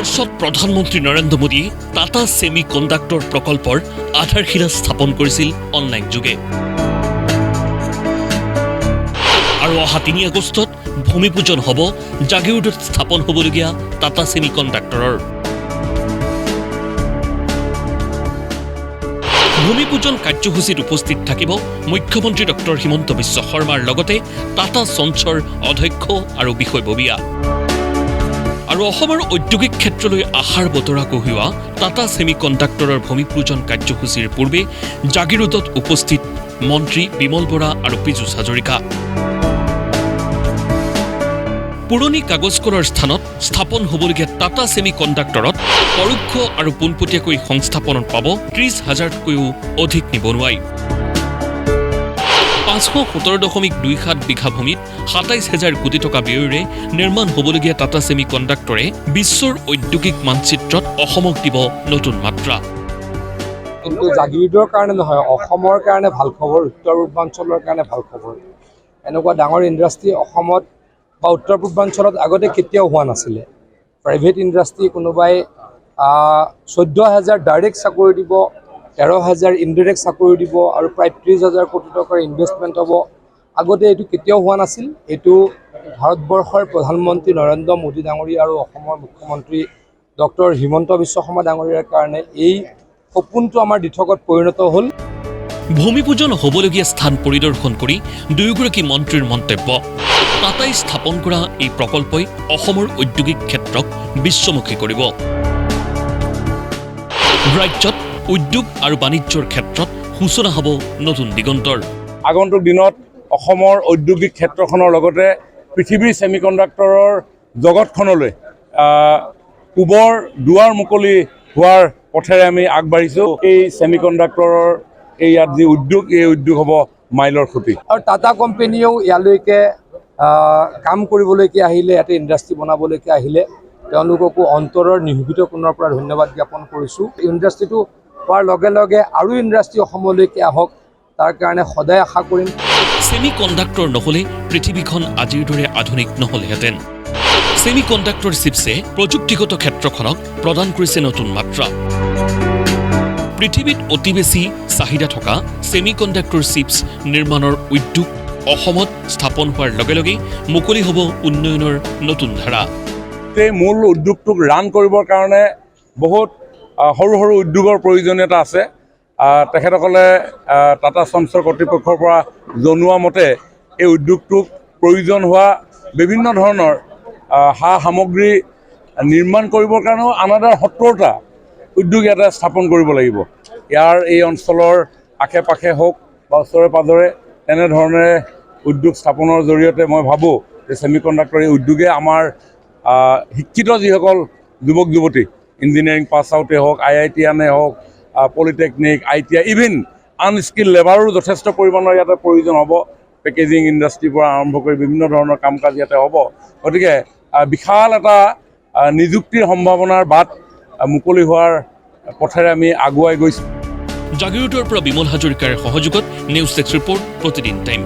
মাৰ্চত প্ৰধানমন্ত্ৰী নৰেন্দ্ৰ মোদীয়ে টাটা ছেমি কণ্ডাক্টৰ প্ৰকল্পৰ আধাৰশিলা স্থাপন কৰিছিল অনলাইন যোগে। আৰু অহা ৩ আগষ্টত ভূমিপূজন হ'ব জাগিৰোডত স্থাপন হ'বলগীয়া টাটা ছেমি কণ্ডাক্টৰৰ। ভূমিপূজন কাৰ্যসূচীত উপস্থিত থাকিব মুখ্যমন্ত্ৰী ডক্টৰ হিমন্ত বিশ্ব শৰ্মাৰ লগতে টাটা সঞ্চৰ অধ্যক্ষ আৰু বিষয়ববীয়া। আৰু অসমৰ ঔদ্যোগিক ক্ষেত্ৰলৈ আশাৰ বতৰা কঢ়িওৱা টাটা ছেমি কণ্ডাক্টৰৰ ভূমিপূজন কাৰ্যসূচীৰ পূৰ্বে জাগিৰোডত উপস্থিত মন্ত্ৰী বিমল বৰা আৰু পীযুষ হাজৰিকা। পুৰণি কাগজ কলৰ স্থানত স্থাপন হ'বলগীয়া টাটা ছেমি কণ্ডাক্টৰত পৰোক্ষ আৰু পোনপটীয়াকৈ সংস্থাপনত পাব ৩০,০০০তকৈও অধিক নিবনুৱাই। ৫১৭.২৭ বিঘা ভূমিত ২৭,০০০ কোটি টকা ব্যয়েৰে নিৰ্মাণ হ'বলগীয়া টাটা ছেমি কণ্ডাক্টৰে বিশ্বৰ ঔদ্যোগিক মানচিত্ৰত অসমক দিব নতুন মাত্ৰা। কিন্তু জাগিৰোডৰ কাৰণে নহয়, অসমৰ কাৰণে ভাল খবৰ, উত্তৰ পূৰ্বাঞ্চলৰ কাৰণে ভাল খবৰ। এনেকুৱা ডাঙৰ ইণ্ডাষ্ট্ৰী অসমত বা উত্তৰ পূৰ্বাঞ্চলত আগতে কেতিয়াও হোৱা নাছিলে। প্ৰাইভেট ইণ্ডাষ্ট্ৰী কোনোবাই ১৪,০০০ ডাইৰেক্ট চাকৰি দিব, ১৩,০০০ ইনডাইৰেক্ট চাকৰি দিব আৰু প্ৰায় ৩০,০০০ কোটি টকাৰ ইনভেষ্টমেণ্ট হ'ব। আগতে এইটো কেতিয়াও হোৱা নাছিল। এইটো ভাৰতবৰ্ষৰ প্ৰধানমন্ত্ৰী নৰেন্দ্ৰ মোদী ডাঙৰীয়া আৰু অসমৰ মুখ্যমন্ত্ৰী ডক্টৰ হিমন্ত বিশ্ব শৰ্মা ডাঙৰীয়াৰ কাৰণে এই সপোনটো আমাৰ দিঠকত পৰিণত হ'ল। ভূমিপূজন হ'বলগীয়া স্থান পৰিদৰ্শন কৰি দুয়োগৰাকী মন্ত্ৰীৰ মন্তব্য, টাটাই স্থাপন কৰা এই প্ৰকল্পই অসমৰ ঔদ্যোগিক ক্ষেত্ৰক বিশ্বমুখী কৰিব। ৰাজ্যত উদ্যোগ আৰু বাণিজ্যৰ ক্ষেত্ৰত সূচনা হ'ব নতুন দিগন্তৰ। আগন্তুক দিনত অসমৰ ঔদ্যোগিক ক্ষেত্ৰখনৰ লগতে পৃথিৱীৰ ছেমি কণ্ডাক্টৰৰ জগতখনলৈ পূবৰ দুৱাৰ মুকলি হোৱাৰ পথেৰে আমি আগবাঢ়িছোঁ। এই ছেমি কণ্ডাক্টৰৰ এই ইয়াত যি উদ্যোগ, এই উদ্যোগ হ'ব মাইলৰ খুঁটি। আৰু টাটা কোম্পানীয়েও ইয়ালৈকে কাম কৰিবলৈকে আহিলে, ইয়াতে ইণ্ডাষ্ট্ৰী বনাবলৈকে আহিলে। তেওঁলোককো অন্তৰৰ নিভৃত কোণৰ পৰা ধন্যবাদ জ্ঞাপন কৰিছোঁ। ইণ্ডাষ্ট্ৰীটো হোৱাৰ লগে লগে আৰু ইণ্ডাষ্ট্ৰী অসমলৈকে আহক, তাৰ কাৰণে সদায় আশা কৰিম। ছেমি কণ্ডাক্টৰ নহ'লে পৃথিৱীখন আজিৰ দৰে আধুনিক নহ'লহেঁতেন। ছেমি কণ্ডাক্টৰ চিপছে প্ৰযুক্তিগত ক্ষেত্ৰখনক প্ৰদান কৰিছে নতুন মাত্ৰা। পৃথিৱীত অতি বেছি চাহিদা থকা ছেমি কণ্ডাক্টৰ চিপছ নিৰ্মাণৰ উদ্যোগ অসমত স্থাপন হোৱাৰ লগে লগে মুকলি হ'ব উন্নয়নৰ নতুন ধাৰা। এই মূল উদ্যোগটোক ৰান কৰিবৰ কাৰণে বহুত সৰু সৰু উদ্যোগৰ প্ৰয়োজনীয়তা আছে। তেখেতসকলে টাটা সঞ্চৰ কৰ্তৃপক্ষৰ পৰা জনোৱা মতে এই উদ্যোগটোক প্ৰয়োজন হোৱা বিভিন্ন ধৰণৰ সা সামগ্ৰী নিৰ্মাণ কৰিবৰ কাৰণেও আনাদাৰ ৭০টা উদ্যোগ ইয়াতে স্থাপন কৰিব লাগিব। ইয়াৰ এই অঞ্চলৰ আশে পাশে হওক বা ওচৰে পাঁজৰে তেনেধৰণে উদ্যোগ স্থাপনৰ জৰিয়তে মই ভাবোঁ যে ছেমি কণ্ডাক্টৰ এই উদ্যোগে আমাৰ শিক্ষিত যিসকল যুৱক যুৱতী, ইঞ্জিনিয়াৰিং পাছ আউটেই হওক, IITian হওক, পলিটেকনিক, ITI, ইভিন আনস্কিল লেবাৰো যথেষ্ট পৰিমাণৰ ইয়াতে প্ৰয়োজন হ'ব। পেকেজিং ইণ্ডাষ্ট্ৰীৰ পৰা আৰম্ভ কৰি বিভিন্ন ধৰণৰ কাম কাজ ইয়াতে হ'ব। গতিকে বিশাল এটা নিযুক্তিৰ সম্ভাৱনাৰ বাট মুকলি হোৱাৰ পথেৰে আমি আগুৱাই গৈছোঁ। জাগিৰোডৰ পৰা বিমল হাজৰিকাৰ সহযোগত নিউজ 6 ৰিপৰ্ট, প্ৰতিদিন টাইম।